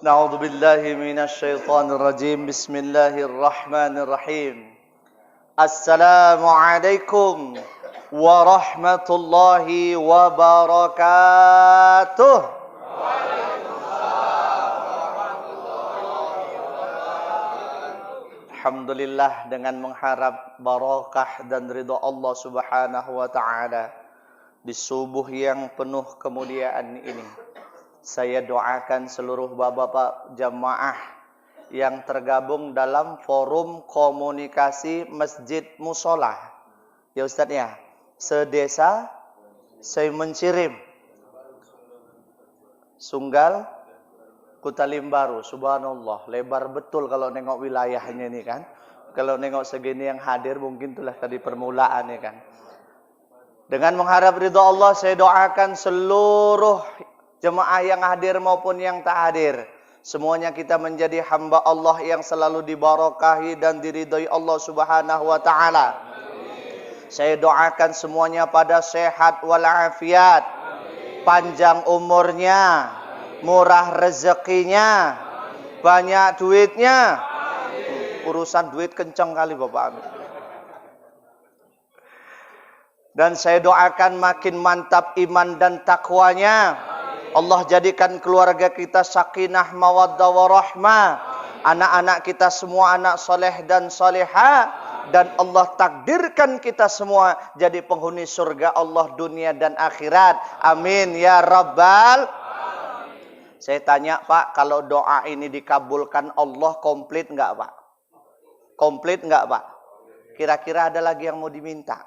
Na'udzu billahi minasy syaithanir rajim. Bismillahirrahmanirrahim. Assalamualaikum warahmatullahi wabarakatuh. Alhamdulillah, dengan mengharap barakah dan ridha Allah Subhanahu wa taala di subuh yang penuh kemuliaan ini, saya doakan seluruh bapak-bapak jamaah yang tergabung dalam forum komunikasi Masjid Musola. Ya Ustaz ya, sedesa saya mencirim Sunggal Kutalim Baru. Subhanallah, lebar betul kalau nengok wilayahnya ini kan. Kalau nengok segini yang hadir mungkin itulah tadi permulaan ya kan. Dengan mengharap ridha Allah, saya doakan seluruh jemaah yang hadir maupun yang tak hadir, semuanya kita menjadi hamba Allah yang selalu dibarakahi dan diridhai Allah Subhanahu wa taala. Saya doakan semuanya pada sehat walafiat, panjang umurnya, murah rezekinya, banyak duitnya. Urusan duit kencang kali Bapak. Dan saya doakan makin mantap iman dan takwanya. Allah jadikan keluarga kita sakinah mawaddah warahmah. Anak-anak kita semua anak soleh dan soleha. Dan Allah takdirkan kita semua jadi penghuni surga Allah dunia dan akhirat. Amin ya rabbal. Saya tanya Pak, kalau doa ini dikabulkan Allah komplit enggak Pak? Komplit enggak Pak? Kira-kira ada lagi yang mau diminta?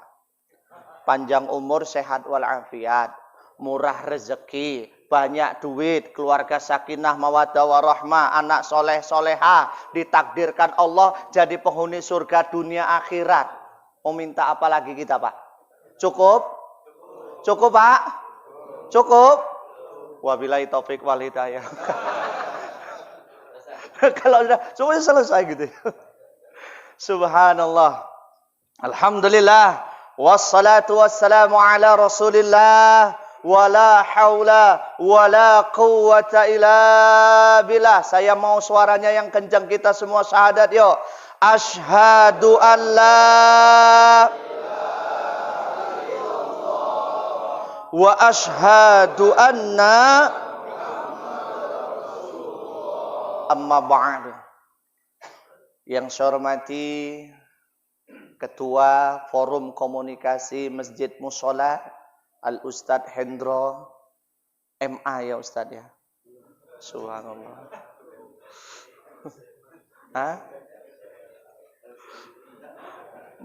Panjang umur, sehat walafiat, murah rezeki, banyak duit, keluarga sakinah mawaddah warahmah, anak soleh soleha, ditakdirkan Allah jadi penghuni surga dunia akhirat. Mau minta apa lagi kita Pak? Cukup? Cukup Pak? Cukup? Wabillahi taufik wal hidayah. Kalau sudah semuanya selesai gitu. Subhanallah. Alhamdulillah. Wassalatu wassalamu ala Rasulillah. Wala haula wala quwwata illa billah. Saya mau suaranya yang kencang, kita semua syahadat yuk. Asyhadu an la wa asyhadu anna amma ba'du. Yang saya hormati Ketua Forum Komunikasi Masjid Musola Al-Ustadz Hendro MA ya Ustadz ya. Subhanallah. Hah?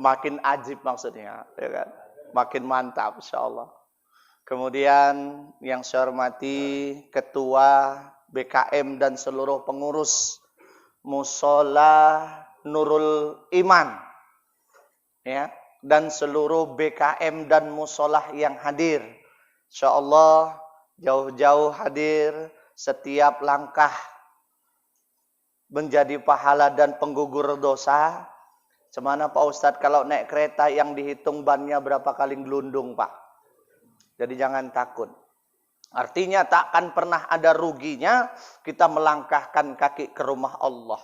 Makin ajib maksudnya, ya kan? Makin mantap insyaallah. Kemudian yang saya hormati Ketua BKM dan seluruh pengurus Musola Nurul Iman. Ya, dan seluruh BKM dan musolah yang hadir. Insyaallah jauh-jauh hadir, setiap langkah menjadi pahala dan penggugur dosa. Semana Pak Ustadz kalau naik kereta yang dihitung bannya berapa kali gelundung Pak. Jadi jangan takut. Artinya takkan pernah ada ruginya kita melangkahkan kaki ke rumah Allah.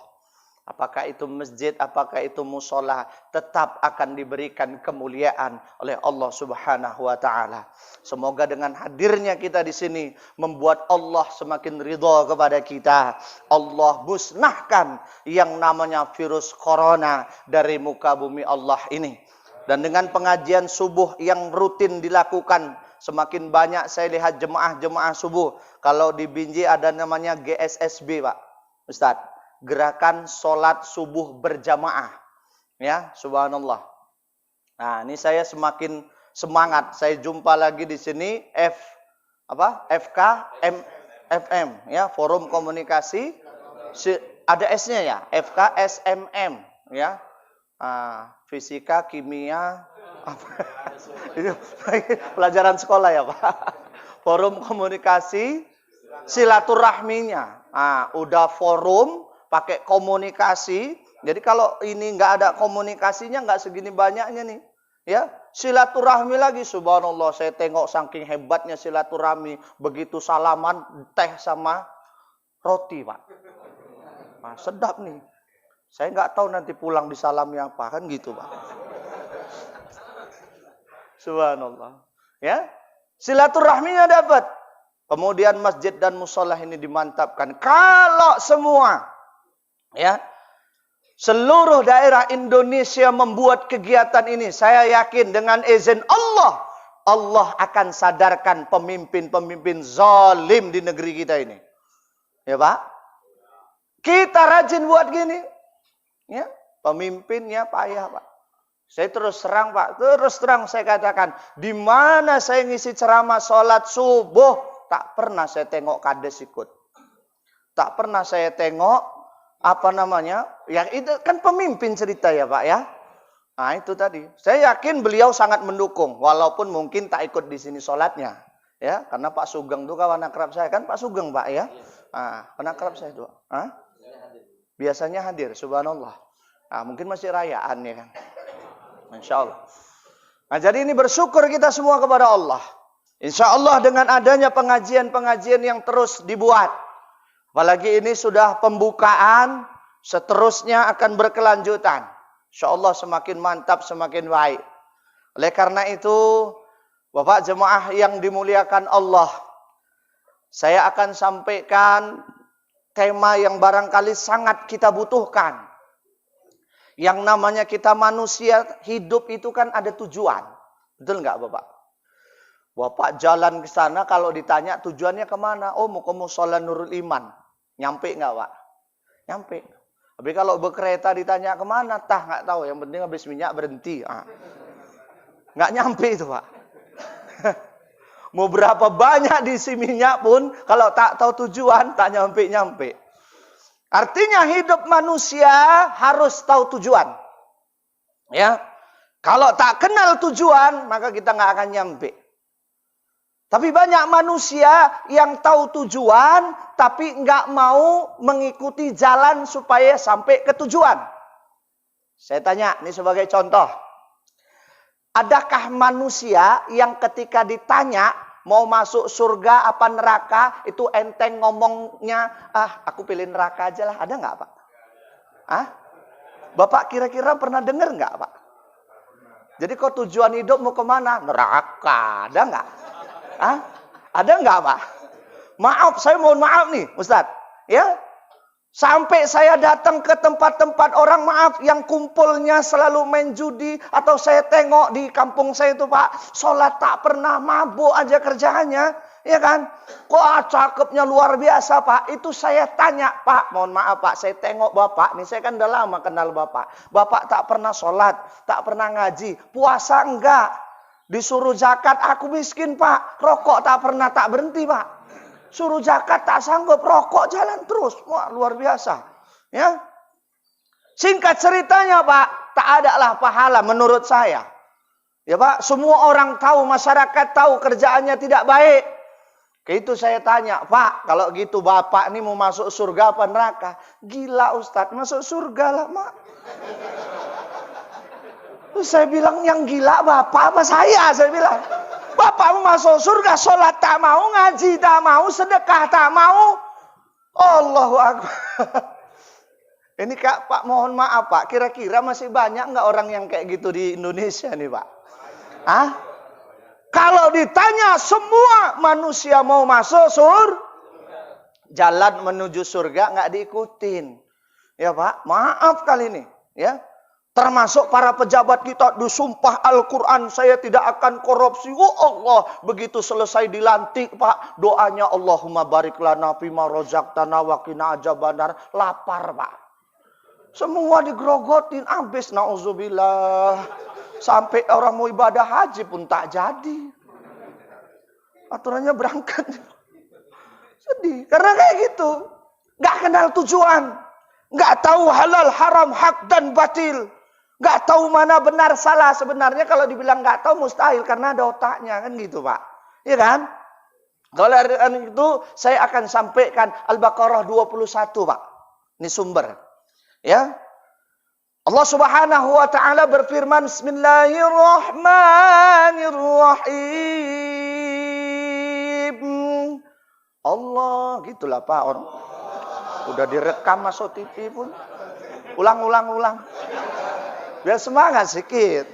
Apakah itu masjid, apakah itu musola, tetap akan diberikan kemuliaan oleh Allah Subhanahu wa taala. Semoga dengan hadirnya kita di sini membuat Allah semakin ridha kepada kita. Allah musnahkan yang namanya virus corona dari muka bumi Allah ini. Dan dengan pengajian subuh yang rutin dilakukan, semakin banyak saya lihat jemaah-jemaah subuh. Kalau di Binjai ada namanya GSSB Pak Ustadz. Gerakan sholat subuh berjamaah, ya subhanallah. Nah ini saya semakin semangat. Saya jumpa lagi di sini FM, ya Forum Komunikasi. Ada S-nya ya, FKSMM, ya. Fisika, kimia, itu pelajaran sekolah ya Pak. Forum Komunikasi silaturahminya. Udah forum pakai komunikasi. Jadi kalau ini nggak ada komunikasinya, nggak segini banyaknya nih. Ya, silaturahmi lagi. Subhanallah, saya tengok saking hebatnya silaturahmi. Begitu salaman, teh sama roti, Pak. Nah, sedap nih. Saya nggak tahu nanti pulang disalamnya apa, kan gitu Pak. Subhanallah. Ya, silaturahminya dapat. Kemudian masjid dan musola ini dimantapkan. Kalau semua, ya, seluruh daerah Indonesia membuat kegiatan ini, saya yakin dengan izin Allah, Allah akan sadarkan pemimpin-pemimpin zalim di negeri kita ini. Ya Pak, kita rajin buat gini, ya, pemimpinnya payah Pak. Saya terus terang Pak, terus terang saya katakan, di mana saya ngisi ceramah sholat subuh, tak pernah saya tengok kades ikut. Tak pernah saya tengok, apa namanya, ya itu kan pemimpin cerita ya Pak ya. Nah itu tadi, saya yakin beliau sangat mendukung, walaupun mungkin tak ikut di sini sholatnya. Ya, karena Pak Sugeng itu kawan akrab saya, kan Pak Sugeng Pak ya. Nah, kawan akrab saya itu. Biasanya hadir, subhanallah. Nah, mungkin masih rayaan ya kan. Insya Allah. Nah, jadi ini bersyukur kita semua kepada Allah. Insya Allah dengan adanya pengajian-pengajian yang terus dibuat. Apalagi ini sudah pembukaan, seterusnya akan berkelanjutan. Insya Allah semakin mantap, semakin baik. Oleh karena itu, Bapak jemaah yang dimuliakan Allah, saya akan sampaikan tema yang barangkali sangat kita butuhkan. Yang namanya kita manusia hidup itu kan ada tujuan. Betul nggak Bapak? Bapak jalan ke sana kalau ditanya tujuannya kemana? Oh mau ke Musola Nurul Iman. Nyampe nggak Pak? Nyampe. Tapi kalau berkereta ditanya kemana? Tah nggak tahu. Yang penting habis minyak berhenti. Nggak nyampe itu Pak. Mau berapa banyak diisi minyak pun kalau tak tahu tujuan tak nyampe-nyampe. Artinya hidup manusia harus tahu tujuan. Ya. Kalau tak kenal tujuan, maka kita nggak akan nyampe. Tapi banyak manusia yang tahu tujuan, tapi nggak mau mengikuti jalan supaya sampai ke tujuan. Saya tanya, ini sebagai contoh. Adakah manusia yang ketika ditanya mau masuk surga apa neraka, itu enteng ngomongnya, aku pilih neraka aja lah. Ada nggak Pak? Bapak kira-kira pernah dengar nggak Pak? Jadi kok tujuan hidup mau kemana? Neraka. Ada nggak? Ada nggak Pak? Maaf, saya mohon maaf nih Ustadz. Ya, sampai saya datang ke tempat-tempat orang maaf yang kumpulnya selalu main judi, atau saya tengok di kampung saya itu Pak, sholat tak pernah, mabuk aja kerjaannya, ya kan? Kok cakepnya luar biasa Pak. Itu saya tanya, Pak, mohon maaf Pak, saya tengok Bapak, nih saya kan udah lama kenal Bapak. Bapak tak pernah sholat, tak pernah ngaji, puasa enggak, disuruh zakat, aku miskin Pak, rokok tak pernah tak berhenti Pak. Suruh zakat tak sanggup, rokok jalan terus. Wah, luar biasa. Ya. Singkat ceritanya Pak, tak ada lah pahala menurut saya. Ya Pak, semua orang tahu, masyarakat tahu kerjaannya tidak baik. Itu saya tanya, Pak, kalau gitu Bapak ini mau masuk surga apa neraka? Gila Ustadz, masuk surga lah Mak. Terus saya bilang, yang gila Bapak apa saya bilang. Bapak mau masuk surga, sholat tak mau, ngaji tak mau, sedekah tak mau. Allahu Akbar. Ini Kak, Pak mohon maaf Pak, kira-kira masih banyak nggak orang yang kayak gitu di Indonesia nih Pak? Kalau ditanya semua manusia mau masuk surga, jalan menuju surga nggak diikutin. Ya Pak, maaf kali ini. Ya. Termasuk para pejabat kita disumpah Al-Quran, saya tidak akan korupsi. Oh Allah, begitu selesai dilantik Pak, doanya Allahumma barik lana fima rozaqtana wa qina adzabannar. Lapar Pak. Semua digrogotin habis, nauzubillah. Sampai orang mau ibadah haji pun tak jadi. Aturannya berangkat. Sedih, karena kayak gitu. Gak kenal tujuan. Gak tahu halal, haram, hak dan batil. Gak tahu mana benar salah. Sebenarnya kalau dibilang gak tahu mustahil, karena ada otaknya kan gitu Pak. Iya kan? Kalau itu saya akan sampaikan Al-Baqarah 21 Pak. Ini sumber. Ya. Allah Subhanahu wa taala berfirman, Bismillahirrahmanirrahim. Allah, gitulah Pak orang. Udah direkam masuk TV pun. Ulang. Biar semangat sedikit.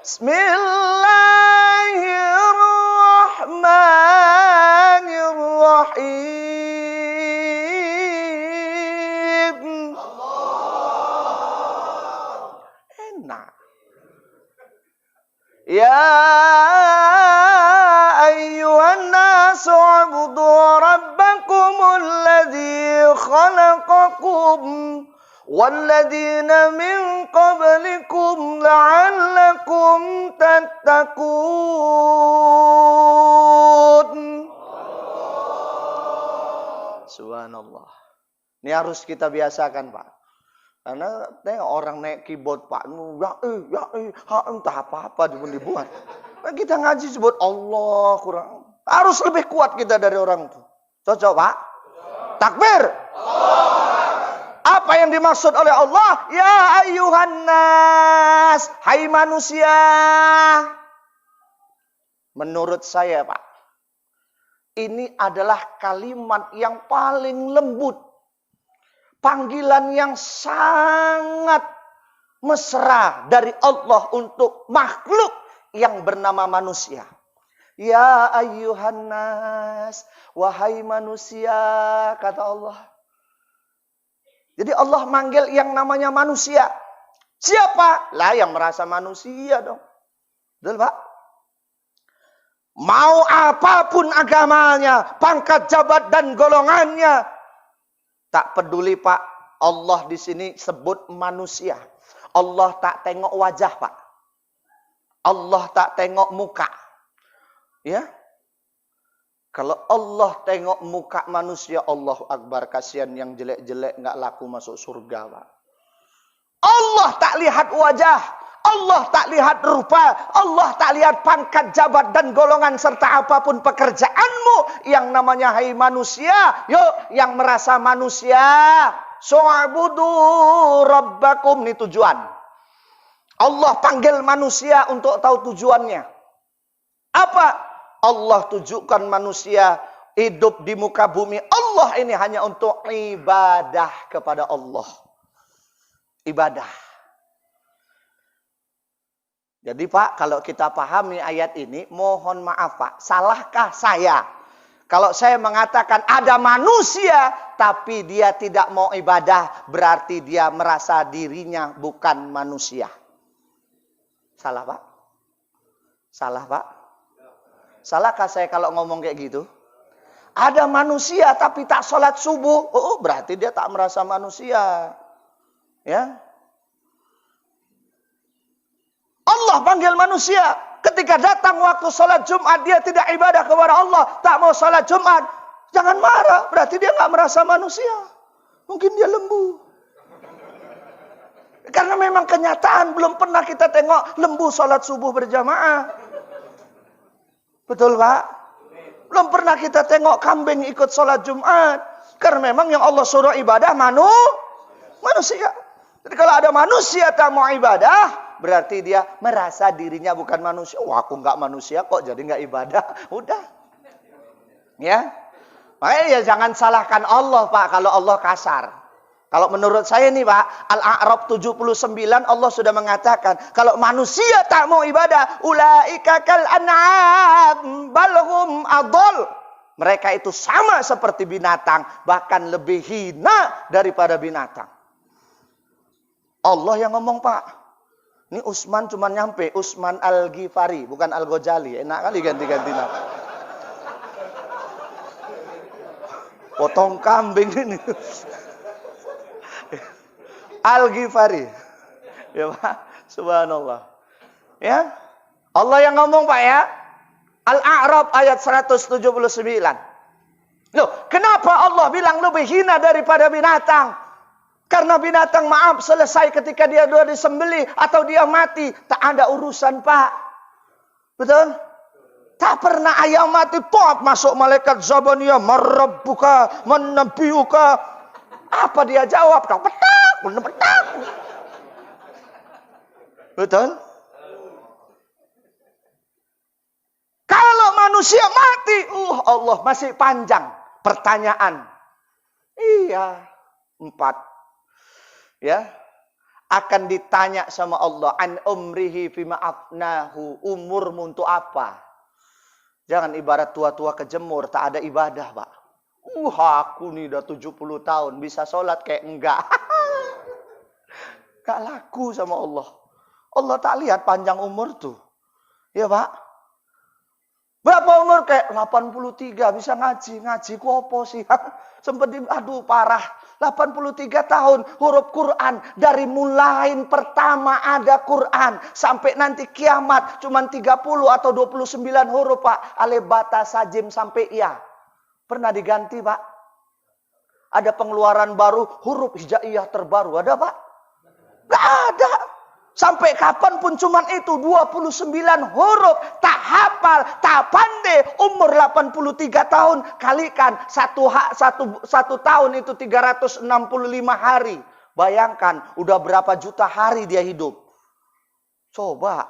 Bismillahirrahmanirrahim. Enak. Ya ayyuhan nasu ubudu rabbakumul ladzi khalaqakum walladzina min qablikum la'allakum tattaqun. Subhanallah. Ini harus kita biasakan, Pak. Karena tengok orang naik keyboard, Pak, entah apa-apa dibuat. Nah, kita ngaji sebut Allah kurang. Harus lebih kuat kita dari orang itu. Cocok, Pak? Takbir. Apa yang dimaksud oleh Allah? Ya ayyuhan nas, hai manusia. Menurut saya, Pak, ini adalah kalimat yang paling lembut. Panggilan yang sangat mesra dari Allah untuk makhluk yang bernama manusia. Ya ayyuhan nas, wahai manusia, kata Allah. Jadi Allah manggil yang namanya manusia. Siapa? Lah yang merasa manusia dong. Betul, Pak? Mau apapun agamanya, pangkat jabat dan golongannya, tak peduli, Pak. Allah di sini sebut manusia. Allah tak tengok wajah, Pak. Allah tak tengok muka. Ya. Kalau Allah tengok muka manusia, Allahu Akbar, kasihan yang jelek-jelek nggak laku masuk surga, Pak. Allah tak lihat wajah. Allah tak lihat rupa, Allah tak lihat pangkat, jabat dan golongan serta apapun pekerjaanmu. Yang namanya hai manusia, yuk yang merasa manusia, su'budu rabbakum, ini tujuan. Allah panggil manusia untuk tahu tujuannya. Apa? Allah tujukan manusia hidup di muka bumi Allah ini hanya untuk ibadah kepada Allah. Ibadah. Jadi, Pak, kalau kita pahami ayat ini, mohon maaf, Pak, salahkah saya kalau saya mengatakan ada manusia tapi dia tidak mau ibadah, berarti dia merasa dirinya bukan manusia? Salah, Pak? Salah, Pak? Salahkah saya kalau ngomong kayak gitu? Ada manusia tapi tak sholat subuh, oh berarti dia tak merasa manusia. Ya. Allah panggil manusia. Ketika datang waktu sholat Jumat, dia tidak ibadah kepada Allah, tak mau sholat Jumat. Jangan marah, berarti dia nggak merasa manusia. Mungkin dia lembu. Karena memang kenyataan, belum pernah kita tengok lembu sholat subuh berjamaah. Betul, Pak? Belum pernah kita tengok kambing ikut sholat Jumat. Karena memang yang Allah suruh ibadah manusia. Jadi kalau ada manusia tak mau ibadah, berarti dia merasa dirinya bukan manusia. Wah, aku nggak manusia kok, jadi nggak ibadah. Udah. Ya. Makanya ya jangan salahkan Allah, Pak, kalau Allah kasar. Kalau menurut saya nih, Pak, Al-A'raf 79 Allah sudah mengatakan, kalau manusia tak mau ibadah, ulaika kal an'am bal hum adall. Mereka itu sama seperti binatang, bahkan lebih hina daripada binatang. Allah yang ngomong, Pak. Ini Utsman cuma nyampe, Utsman Al-Ghifari, bukan Al-Ghazali. Enak kali ganti-ganti nama. Potong kambing ini. Al-Ghifari. Ya, Pak. Subhanallah. Ya. Allah yang ngomong, Pak, ya. Al-A'raf ayat 179. Loh, kenapa Allah bilang lebih hina daripada binatang? Karena binatang, maaf, selesai ketika dia sudah disembelih atau dia mati, tak ada urusan, Pak. Betul? Tak pernah ayam mati, top masuk malaikat Zabaniyah, marabbuka, mannabiuka. Apa dia jawab? Tak petak. Betul? Kalau manusia mati, Allah masih panjang pertanyaan. Iya. Ya, akan ditanya sama Allah, an umrihi fima afnahu, umurmu untuk apa? Jangan ibarat tua-tua kejemur, tak ada ibadah, Pak. Aku nih udah 70 tahun, bisa sholat kayak enggak. Gak laku sama Allah. Allah tak lihat panjang umur tuh. Ya, Pak. Berapa umur? Kayak 83, bisa ngaji. Ngaji ku apa sih? Sempet aduh parah. 83 tahun huruf Quran. Dari mulai pertama ada Quran. Sampai nanti kiamat. Cuman 30 atau 29 huruf, Pak. Alebata sajim sampai iya. Pernah diganti, Pak? Ada pengeluaran baru. Huruf hijaiyah terbaru. Ada, Pak? Gak ada. Sampai kapanpun cuman itu 29 huruf. Tak hafal, tak pandai. Umur 83 tahun. Kalikan satu tahun itu 365 hari. Bayangkan udah berapa juta hari dia hidup. Coba.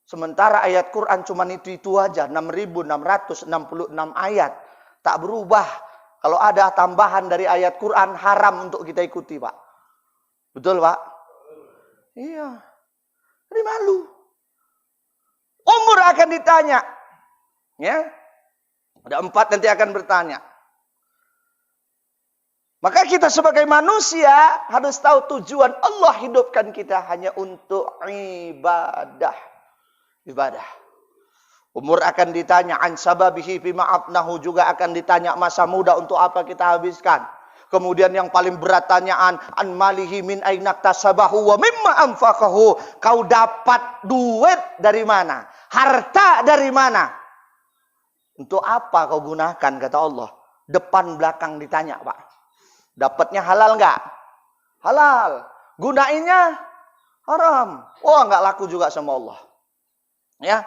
Sementara ayat Quran cuman itu aja. 6.666 ayat. Tak berubah. Kalau ada tambahan dari ayat Quran haram untuk kita ikuti, Pak. Betul, Pak? Iya. Ini malu. Umur akan ditanya. Ya. Ada 4 nanti akan bertanya. Maka kita sebagai manusia harus tahu tujuan Allah hidupkan kita hanya untuk ibadah. Ibadah. Umur akan ditanya. An sababihi fima afnahu, juga akan ditanya masa muda untuk apa kita habiskan. Kemudian yang paling berat tanyaan, an malihi min ainak tasabahu wa mimma anfaqahu. Kau dapat duit dari mana? Harta dari mana? Untuk apa kau gunakan, kata Allah. Depan belakang ditanya, Pak. Dapatnya halal enggak? Halal. Gunainnya haram. Oh, enggak laku juga sama Allah. Ya.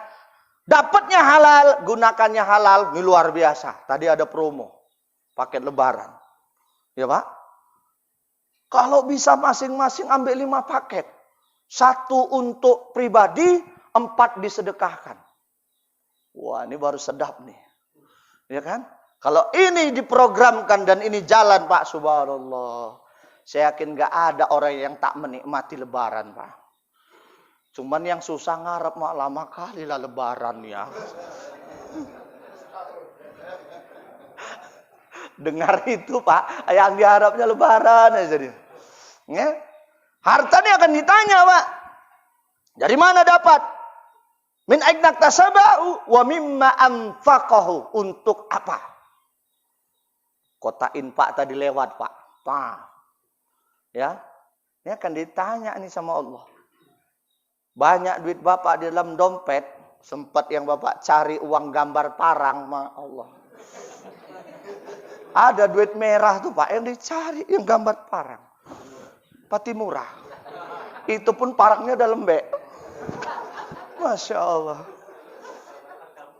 Dapatnya halal, gunakannya halal. Ini luar biasa. Tadi ada promo. Paket lebaran. Ya, Pak. Kalau bisa masing-masing ambil 5 paket. 1 untuk pribadi, 4 disedekahkan. Wah, ini baru sedap nih. Ya kan? Kalau ini diprogramkan dan ini jalan, Pak, subhanallah. Saya yakin gak ada orang yang tak menikmati lebaran, Pak. Cuman yang susah ngarep, mak, lama kali lah lebaran ya. Dengar itu, Pak, yang diharapnya lebaran aja dia. Ya? Hartanya akan ditanya, Pak. Dari mana dapat? Min ainak tasabahu wa mimma anfaqahu. Untuk apa? Kota infak tadi lewat, Pak. Pak. Ya. Ini akan ditanya nih sama Allah. Banyak duit Bapak di dalam dompet. Sempat yang Bapak cari uang gambar parang, ma Allah. Ada duit merah tuh, Pak, yang dicari, yang gambar parang. Pati murah. Itu pun parangnya udah lembek. Masya Allah.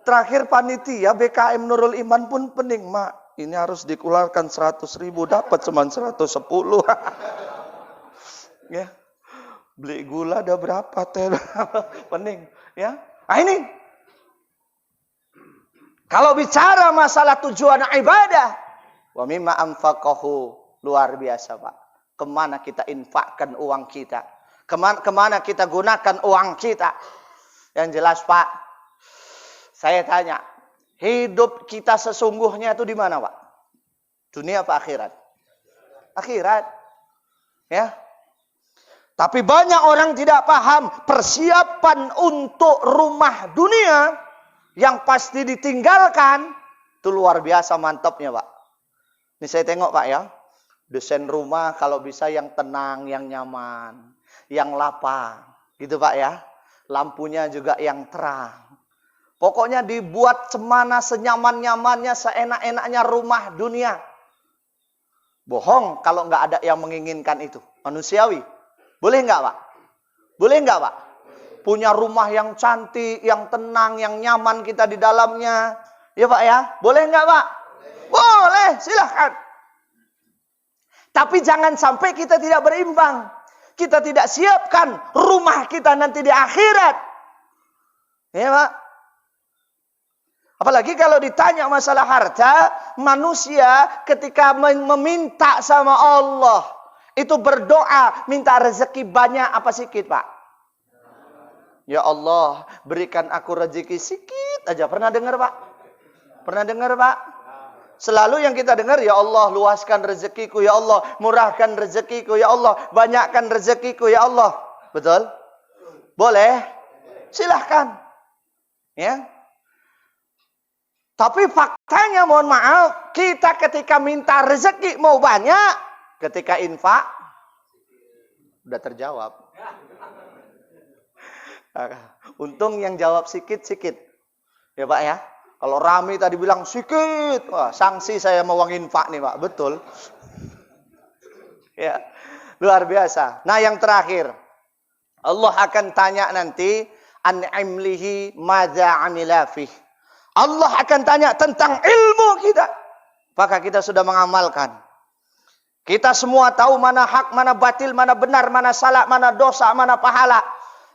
Terakhir panitia BKM Nurul Iman pun pening, Mak. Ini harus dikeluarkan 100.000, dapat cuma 110. Ya. Beli gula ada berapa teh? Pening, ya. Nah ini. Kalau bicara masalah tujuan ibadah, wa mimma anfaqahu, luar biasa, Pak. Kemana kita infakkan uang kita? Kemana kita gunakan uang kita? Yang jelas, Pak, saya tanya, hidup kita sesungguhnya itu di mana, Pak? Dunia apa akhirat? Akhirat. Ya. Tapi banyak orang tidak paham persiapan untuk rumah dunia yang pasti ditinggalkan. Itu luar biasa mantapnya, Pak. Ini saya tengok, Pak, ya. Desain rumah kalau bisa yang tenang, yang nyaman, yang lapang. Gitu, Pak, ya. Lampunya juga yang terang. Pokoknya dibuat semana senyaman-nyamannya, seenak-enaknya rumah dunia. Bohong kalau nggak ada yang menginginkan itu. Manusiawi. Boleh nggak, Pak? Boleh nggak, Pak? Punya rumah yang cantik, yang tenang, yang nyaman kita di dalamnya. Ya, Pak, ya? Boleh nggak, Pak? Boleh, silahkan. Tapi jangan sampai kita tidak berimbang. Kita tidak siapkan rumah kita nanti di akhirat. Ya, Pak? Apalagi kalau ditanya masalah harta, manusia ketika meminta sama Allah, itu berdoa, minta rezeki banyak apa sedikit, Pak? Ya Allah, berikan aku rezeki sedikit aja. Pernah dengar, Pak? Pernah dengar, Pak? Selalu yang kita dengar, ya Allah, luaskan rezekiku, ya Allah, murahkan rezekiku, ya Allah, banyakkan rezekiku, ya Allah. Betul? Boleh? Silahkan. Ya. Tapi faktanya, mohon maaf, kita ketika minta rezeki mau banyak, ketika infak, udah terjawab. Untung yang jawab sikit-sikit. Ya Pak ya. Kalau Rami tadi bilang sikit, wah, sanksi saya mau uang infak nih Pak. Betul. Ya, luar biasa. Nah yang terakhir, Allah akan tanya nanti, an'imlihi madza amila fih. Allah akan tanya tentang ilmu kita. Apakah kita sudah mengamalkan? Kita semua tahu mana hak, mana batil, mana benar, mana salah, mana dosa, mana pahala.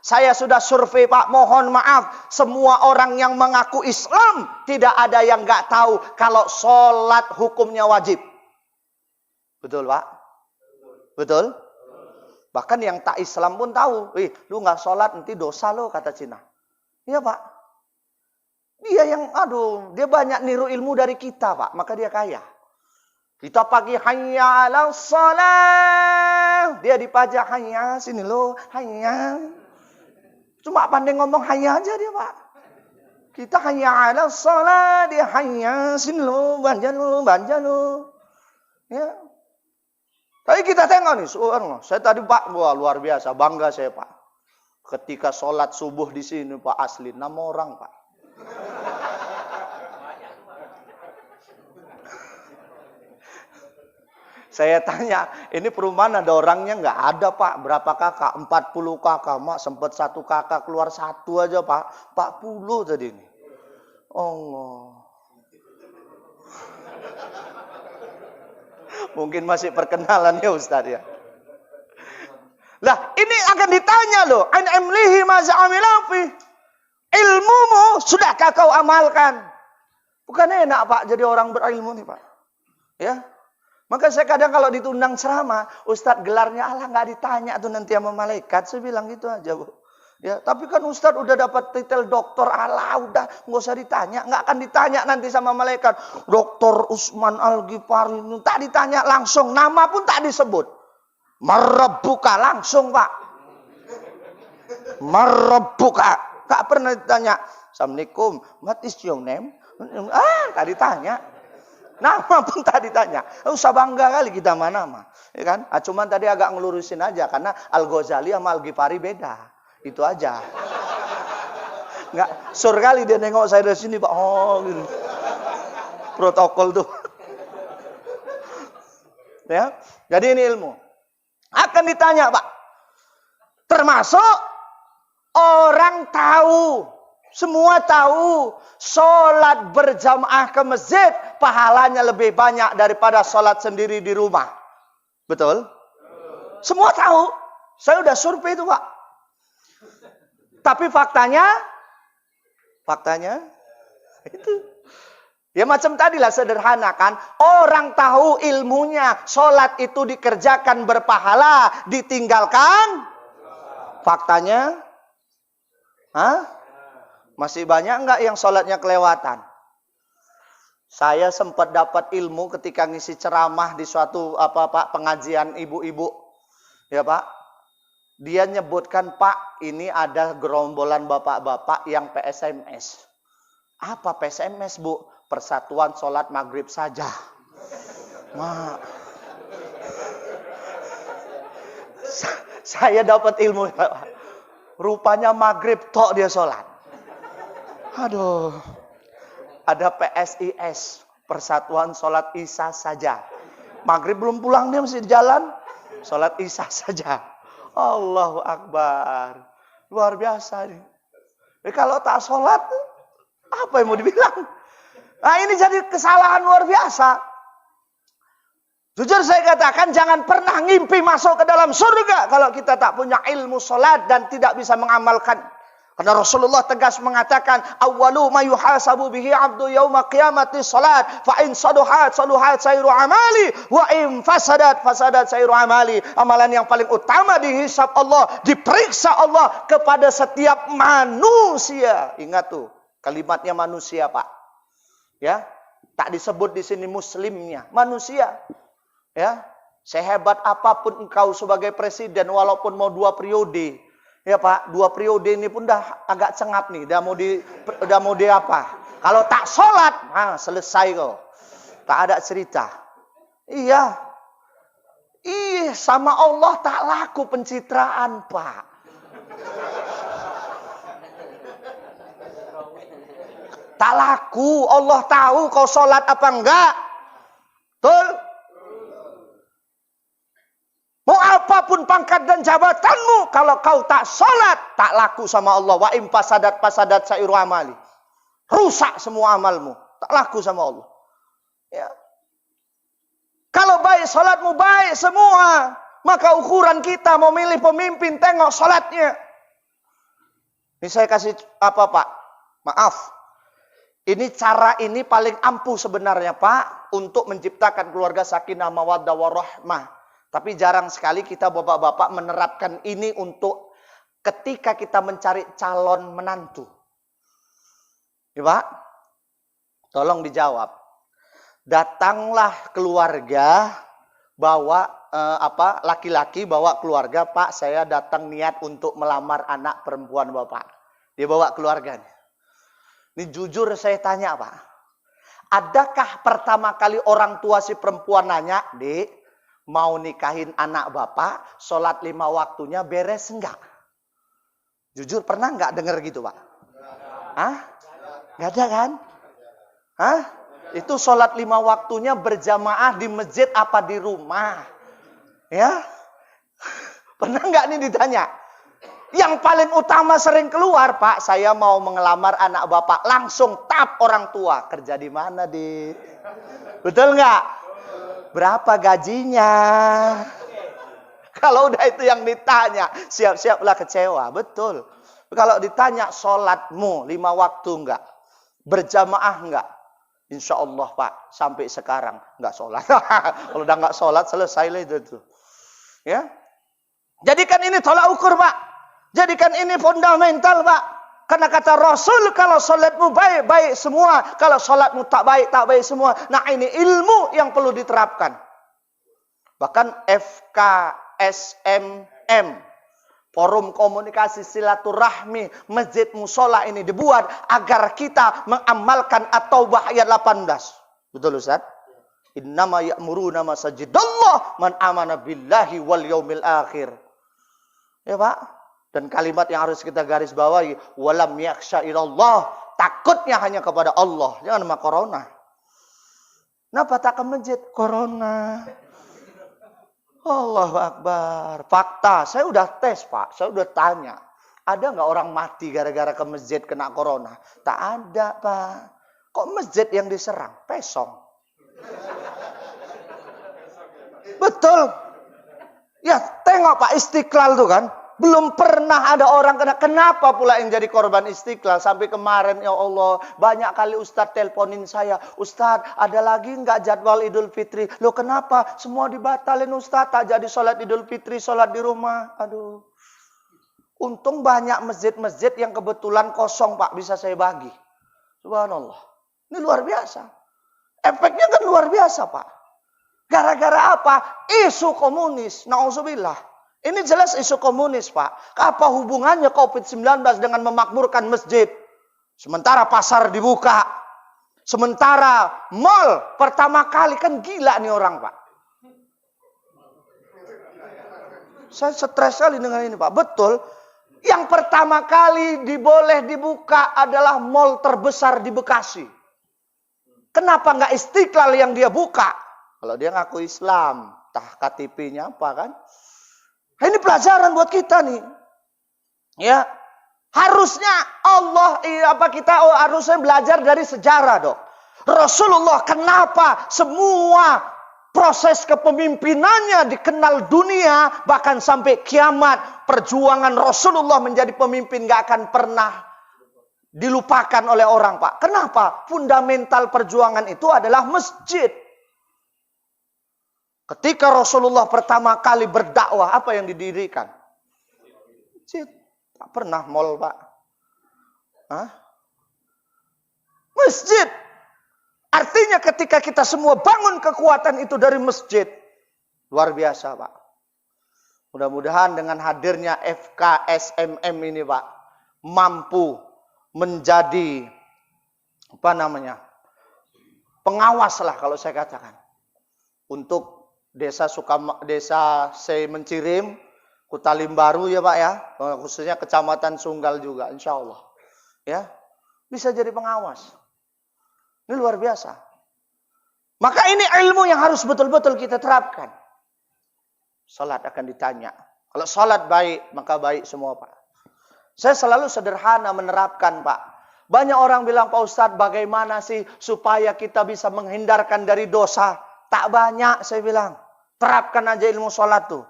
Saya sudah survei Pak, mohon maaf. Semua orang yang mengaku Islam, tidak ada yang nggak tahu kalau sholat hukumnya wajib. Betul Pak? Betul? Bahkan yang tak Islam pun tahu. Lu nggak sholat nanti dosa lo, kata Cina. Iya Pak. Dia yang, dia banyak niru ilmu dari kita, Pak. Maka dia kaya. Kita pagi hayya 'alas shalah. Dia dipajak hayya, sini lo, hayya. Cuma pandai ngomong hayya aja dia, Pak. Kita hayya 'alas shalah, dia hayya, sini lo, banja lo. Ya. Tapi kita tengok nih, saya tadi Pak, wah luar biasa, bangga saya Pak. Ketika sholat subuh di sini Pak, asli 6 orang Pak. Saya tanya, ini perumahan ada orangnya nggak? Ada Pak, berapa kakak? 40 kakak, Mak sempat 1 kakak keluar 1 aja Pak. 40 tadi ini. Allah. Mungkin masih perkenalan ya Ustaz ya. Lah, ini akan ditanya loh, an amlihi maza amila fi. Ilmumu sudahkah kau amalkan? Bukan enak Pak jadi orang berilmu nih Pak. Ya. Maka saya kadang kalau ditundang ceramah, Ustadz gelarnya Allah nggak ditanya tuh nanti sama malaikat. Saya bilang gitu aja Bu. Ya, tapi kan Ustadz udah dapat titel doktor Allah, udah nggak usah ditanya, nggak akan ditanya nanti sama malaikat. Doktor Usman Al-Ghifari, tak ditanya langsung, nama pun tak disebut. Marabbuka langsung Pak. Marabbuka, nggak pernah ditanya. Assalamualaikum, what is your name? Tak ditanya. Nama pun tak ditanya. Usah bangga kali kita sama nama. Ya kan? Cuman tadi agak ngelurusin aja. Karena Al-Ghazali sama Al-Ghifari beda. Itu aja. Nggak, sur kali dia nengok saya dari sini Pak. Oh gitu. Protokol tuh. Ya. Jadi ini ilmu. Akan ditanya Pak. Termasuk orang tahu. Semua tahu. Sholat berjamaah ke masjid. Pahalanya lebih banyak daripada sholat sendiri di rumah. Betul? Semua tahu. Saya udah survei itu Pak. Tapi faktanya itu. Ya macam tadilah sederhana kan. Orang tahu ilmunya. Sholat itu dikerjakan berpahala. Ditinggalkan. Faktanya. Masih banyak enggak yang sholatnya kelewatan? Saya sempat dapat ilmu ketika ngisi ceramah di suatu pengajian ibu-ibu. Ya Pak. Dia nyebutkan Pak, ini ada gerombolan bapak-bapak yang PSMS. Apa PSMS Bu? Persatuan Sholat Maghrib Saja. Saya dapat ilmu. Rupanya maghrib tok dia sholat. Aduh. Ada PSIS, Persatuan Sholat Isya Saja. Maghrib belum pulang dia masih di jalan. Sholat Isya saja. Allahu Akbar. Luar biasa nih. Kalau tak sholat, apa yang mau dibilang? Nah ini jadi kesalahan luar biasa. Jujur saya katakan jangan pernah ngimpi masuk ke dalam surga kalau kita tak punya ilmu sholat dan tidak bisa mengamalkan. Karena Rasulullah tegas mengatakan, awwalu ma yuhasabu bihi 'abdu yauma qiyamati salat, fa in saduhat sairu amali, wa in fasadat sairu amali. Amalan yang paling utama dihisab Allah, diperiksa Allah kepada setiap manusia. Ingat tuh, kalimatnya manusia, Pak. Ya, tak disebut di sini muslimnya, manusia. Ya, sehebat apapun engkau sebagai presiden, walaupun mau 2 periode, ya Pak, 2 periode ini pun dah agak cengap nih, udah mau di apa? Kalau tak sholat, selesai kau, tak ada cerita. Iya, sama Allah tak laku pencitraan, Pak. Tak laku, Allah tahu kau sholat apa enggak. Betul? Mau apapun pangkat dan jabatanmu, kalau kau tak sholat, tak laku sama Allah. Wa im fasadat sairu amali. Rusak semua amalmu, tak laku sama Allah. Ya. Kalau baik sholatmu baik semua, maka ukuran kita mau milih pemimpin, tengok sholatnya. Ini saya kasih apa, Pak? Maaf. Ini cara ini paling ampuh sebenarnya, Pak, untuk menciptakan keluarga sakinah mawaddah warahmah. Tapi jarang sekali kita bapak-bapak menerapkan ini untuk ketika kita mencari calon menantu. Ya Pak, tolong dijawab. Datanglah keluarga bawa laki-laki bawa keluarga, Pak, saya datang niat untuk melamar anak perempuan Bapak. Dia bawa keluarganya. Ini jujur saya tanya, Pak. Adakah pertama kali orang tua si perempuan nanya, Dek, mau nikahin anak Bapak, sholat 5 waktunya beres enggak? Jujur pernah enggak dengar gitu, Pak? Hah? Enggak ada kan? Hah? Itu sholat 5 waktunya berjamaah di masjid apa di rumah? Ya? Pernah enggak nih ditanya? Yang paling utama sering keluar, Pak, saya mau mengelamar anak Bapak. Langsung tap orang tua. Kerja di mana, Dik? Betul enggak? Berapa gajinya? Kalau udah itu yang ditanya, siap-siaplah kecewa. Betul. Kalau ditanya sholatmu 5 waktu enggak? Berjamaah enggak? Insya Allah, Pak, sampai sekarang enggak sholat. Kalau udah enggak sholat, selesai lah itu. Ya? Jadikan ini tolak ukur, Pak. Jadikan ini fundamental, Pak. Karena kata Rasul, kalau sholatmu baik, baik semua. Kalau sholatmu tak baik, tak baik semua. Nah, ini ilmu yang perlu diterapkan. Bahkan FKSMM, Forum Komunikasi Silaturahmi Masjid Musola ini dibuat agar kita mengamalkan At-Taubah ayat 18. Betul, Ustaz? Innama ya'muruna masajidallah man amana billahi wal yaumil akhir. Ya, Pak? Dan kalimat yang harus kita garis bawahi, walam yakhsha ilallah, takutnya hanya kepada Allah, jangan sama corona. Kenapa tak ke masjid? Corona. Allahu Akbar. Fakta, saya udah tes, Pak, saya udah tanya. Ada nggak orang mati gara-gara ke masjid kena corona? Tak ada, Pak. Kok masjid yang diserang? Pesong. Betul. Ya, tengok Pak, Istiqlal tuh kan. Belum pernah ada orang kena. Kenapa pula yang jadi korban Istiqlal? Sampai kemarin, ya Allah, banyak kali Ustadz teleponin saya. Ustadz, ada lagi nggak jadwal Idul Fitri? Loh kenapa? Semua dibatalin Ustadz. Tak jadi sholat Idul Fitri, sholat di rumah. Aduh. Untung banyak masjid-masjid yang kebetulan kosong, Pak. Bisa saya bagi. Subhanallah. Ini luar biasa. Efeknya kan luar biasa, Pak. Gara-gara apa? Isu komunis. Na'udzubillah. Ini jelas isu komunis, Pak. Apa hubungannya COVID-19 dengan memakmurkan masjid? Sementara pasar dibuka. Sementara mall pertama kali, kan gila nih orang, Pak. Saya stres sekali dengan ini, Pak. Betul. Yang pertama kali boleh dibuka adalah mall terbesar di Bekasi. Kenapa nggak Istiqlal yang dia buka? Kalau dia ngaku Islam, KTP-nya apa kan? Ini pelajaran buat kita nih. Ya. Harusnya harusnya belajar dari sejarah, Dok. Rasulullah kenapa semua proses kepemimpinannya dikenal dunia, bahkan sampai kiamat, perjuangan Rasulullah menjadi pemimpin gak akan pernah dilupakan oleh orang, Pak. Kenapa? Fundamental perjuangan itu adalah masjid. Ketika Rasulullah pertama kali berdakwah, apa yang didirikan? Masjid. Tak pernah mall, Pak. Hah? Masjid. Artinya ketika kita semua bangun kekuatan itu dari masjid. Luar biasa, Pak. Mudah-mudahan dengan hadirnya FKSMM ini, Pak, mampu menjadi pengawas lah kalau saya katakan untuk desa Mencirim, Kutalim Baru ya Pak ya, khususnya Kecamatan Sunggal juga, insya Allah ya bisa jadi pengawas. Ini luar biasa. Maka ini ilmu yang harus betul-betul kita terapkan. Salat akan ditanya. Kalau salat baik, maka baik semua Pak. Saya selalu sederhana menerapkan, Pak. Banyak orang bilang, Pak Ustadz, bagaimana sih supaya kita bisa menghindarkan dari dosa? Tak banyak, saya bilang. Terapkan aja ilmu sholat tuh.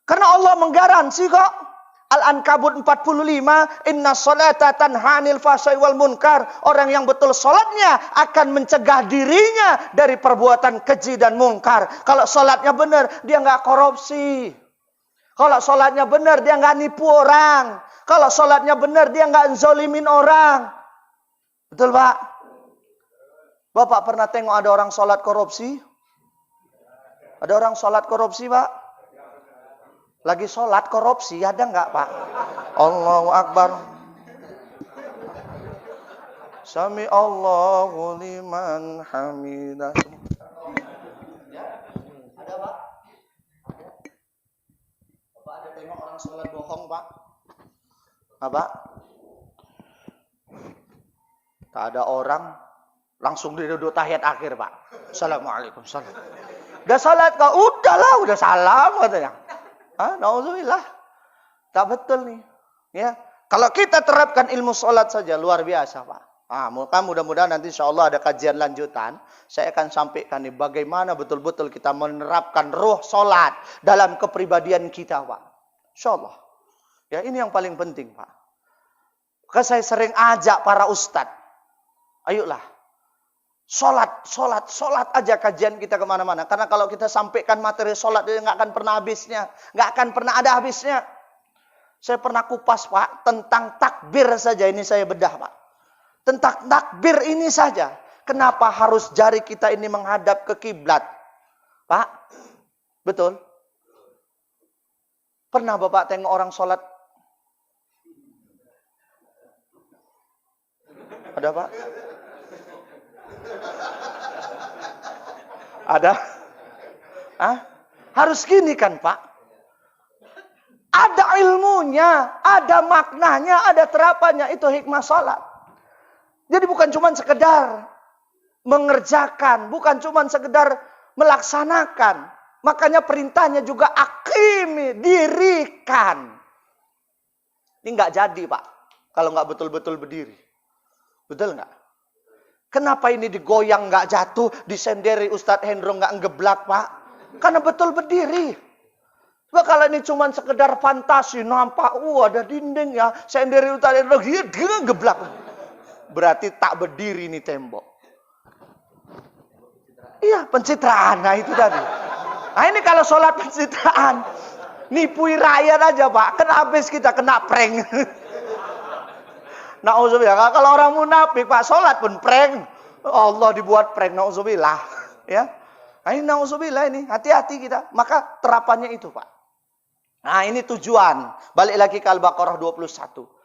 Karena Allah menggaransi kok. Al-Ankabut 45, Inna sholata tanha 'anil fahsya'i wal munkar. Orang yang betul sholatnya akan mencegah dirinya dari perbuatan keji dan munkar. Kalau sholatnya benar, dia nggak korupsi. Kalau sholatnya benar, dia nggak nipu orang. Kalau sholatnya benar, dia nggak zolimin orang. Betul, Pak? Bapak pernah tengok ada orang sholat korupsi? Ada orang sholat korupsi, Pak? Lagi sholat korupsi, ada nggak, Pak? Allahu Akbar. Sami Allahu liman hamidah. Ada, Pak? Bapak ada tengok orang sholat bohong, Pak? Apa? Tak ada orang langsung duduk tahiyat akhir, Pak. Assalamualaikum. Salam. Udah salat kau? Udah salam katanya. Nauzubillah. Tak betul nih. Ya. Kalau kita terapkan ilmu salat saja luar biasa, Pak. Mudah-mudahan nanti insyaallah ada kajian lanjutan. Saya akan sampaikan nih bagaimana betul-betul kita menerapkan ruh salat dalam kepribadian kita, Pak. Insyaallah. Ya, ini yang paling penting, Pak. Maka saya sering ajak para ustadz. Ayolah. Sholat aja kajian kita kemana-mana. Karena kalau kita sampaikan materi sholat, dia nggak akan pernah habisnya. Nggak akan pernah ada habisnya. Saya pernah kupas, Pak, tentang takbir saja. Ini saya bedah, Pak. Tentang takbir ini saja. Kenapa harus jari kita ini menghadap ke kiblat? Pak, betul? Pernah Bapak tengok orang sholat? Ada, Pak? Ada? Harus gini kan, Pak? Ada ilmunya, ada maknanya, ada terapannya. Itu hikmah sholat. Jadi bukan cuma sekedar mengerjakan, bukan cuma sekedar melaksanakan. Makanya perintahnya juga akimi, dirikan. Ini nggak jadi, Pak, kalau nggak betul-betul berdiri. Betul nggak? Kenapa ini digoyang nggak jatuh, disenderi Ustadz Hendro nggak ngeblak, Pak? Karena betul berdiri. Coba kalau ini cuma sekedar fantasi, nampak, ada dinding ya, senderi Ustadz Hendro, dia ngeblak. Berarti tak berdiri nih tembok. Iya, pencitraan. Nah itu tadi. Nah ini kalau sholat pencitraan, nipui rakyat aja, Pak. Kena habis kita, kena prank. Nauzubillah. Kalau orang munafik, Pak, sholat pun prank. Allah dibuat prank, nauzubillah. Ya. Nah ini nauzubillah ini. Hati-hati kita. Maka terapannya itu, Pak. Nah ini tujuan. Balik lagi ke Al-Baqarah 21.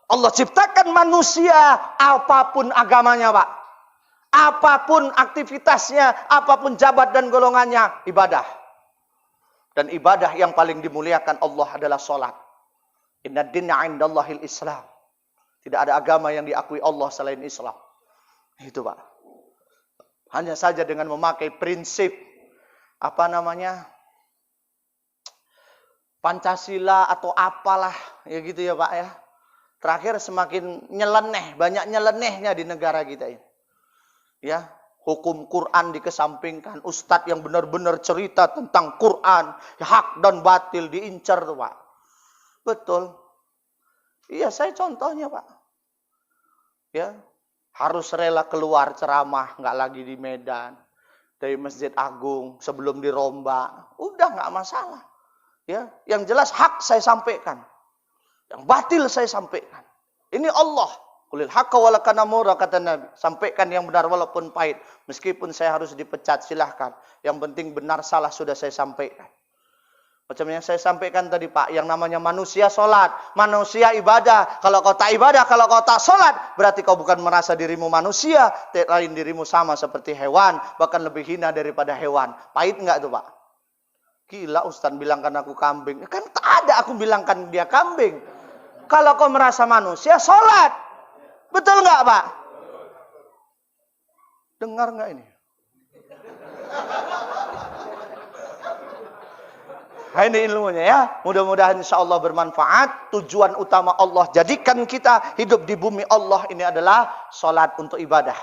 Allah ciptakan manusia apapun agamanya, Pak. Apapun aktivitasnya, apapun jabat dan golongannya, ibadah. Dan ibadah yang paling dimuliakan Allah adalah sholat. Inna dinna indallahil Islam. Tidak ada agama yang diakui Allah selain Islam. Itu, Pak. Hanya saja dengan memakai prinsip Pancasila atau apalah ya gitu ya, Pak ya. Terakhir semakin nyeleneh, banyak nyelenehnya di negara kita ini. Ya, hukum Quran dikesampingkan, ustadz yang benar-benar cerita tentang Quran, hak dan batil diincar tuh, Pak. Betul. Iya, saya contohnya, Pak. Ya, harus rela keluar ceramah, nggak lagi di Medan, dari Masjid Agung sebelum dirombak, udah nggak masalah. Ya, yang jelas hak saya sampaikan, yang batil saya sampaikan. Ini Allah. Qulil haqqa walau kana murra, kata Nabi. Sampaikan yang benar walaupun pahit, meskipun saya harus dipecat, silahkan. Yang penting benar salah sudah saya sampaikan. Macam yang saya sampaikan tadi, Pak, yang namanya manusia sholat, manusia ibadah. Kalau kau tak ibadah, kalau kau tak sholat, berarti kau bukan merasa dirimu manusia, lain dirimu sama seperti hewan, bahkan lebih hina daripada hewan. Pahit enggak itu, Pak? Gila, Ustaz bilangkan aku kambing. Kan tak ada aku bilangkan dia kambing. Kalau kau merasa manusia, sholat. Betul enggak, Pak? Dengar enggak ini? Nah, ini ilmunya ya. Mudah-mudahan insya Allah bermanfaat. Tujuan utama Allah jadikan kita hidup di bumi Allah ini adalah sholat untuk ibadah.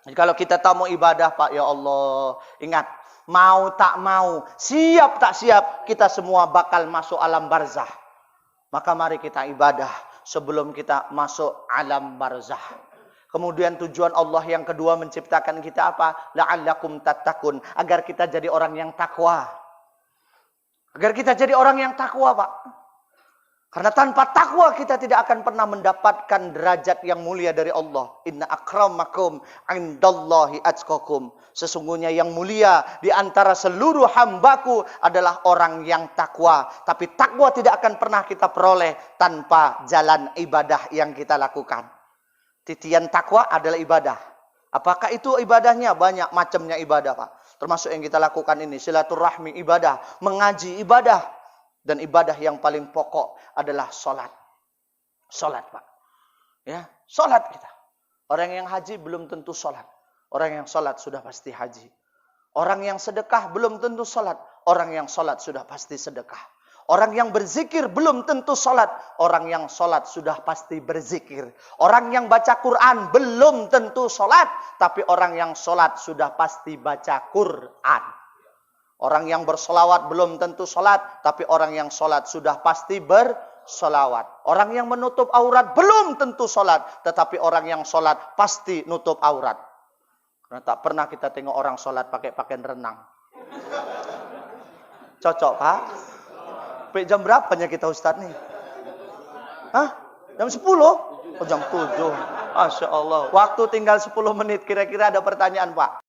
Jadi kalau kita tak mau ibadah, Pak, ya Allah, ingat, mau tak mau, siap tak siap, kita semua bakal masuk alam barzah. Maka mari kita ibadah sebelum kita masuk alam barzah. Kemudian tujuan Allah yang kedua menciptakan kita apa? La'allakum tattaqun, agar kita jadi orang yang takwa. Agar kita jadi orang yang takwa, Pak. Karena tanpa takwa kita tidak akan pernah mendapatkan derajat yang mulia dari Allah. Inna akramakum indallahi atqakum. Sesungguhnya yang mulia di antara seluruh hambaku adalah orang yang takwa. Tapi takwa tidak akan pernah kita peroleh tanpa jalan ibadah yang kita lakukan. Titian takwa adalah ibadah. Apakah itu ibadahnya? Banyak macamnya ibadah, Pak. Termasuk yang kita lakukan ini, silaturahmi ibadah, mengaji ibadah. Dan ibadah yang paling pokok adalah sholat. Sholat, Pak. Ya, sholat kita. Orang yang haji belum tentu sholat. Orang yang sholat sudah pasti haji. Orang yang sedekah belum tentu sholat. Orang yang sholat sudah pasti sedekah. Orang yang berzikir belum tentu sholat. Orang yang sholat sudah pasti berzikir. Orang yang baca Quran belum tentu sholat. Tapi orang yang sholat sudah pasti baca Quran. Orang yang bersolawat belum tentu sholat. Tapi orang yang sholat sudah pasti bersolawat. Orang yang menutup aurat belum tentu sholat. Tetapi orang yang sholat pasti nutup aurat. Karena tak pernah kita tengok orang sholat pakai pakaian renang. Cocok, Pak? Sampai jam berapanya kita Ustaz nih? Hah? Jam 10? Oh, jam 7. Masya Allah. Waktu tinggal 10 menit. Kira-kira ada pertanyaan, Pak?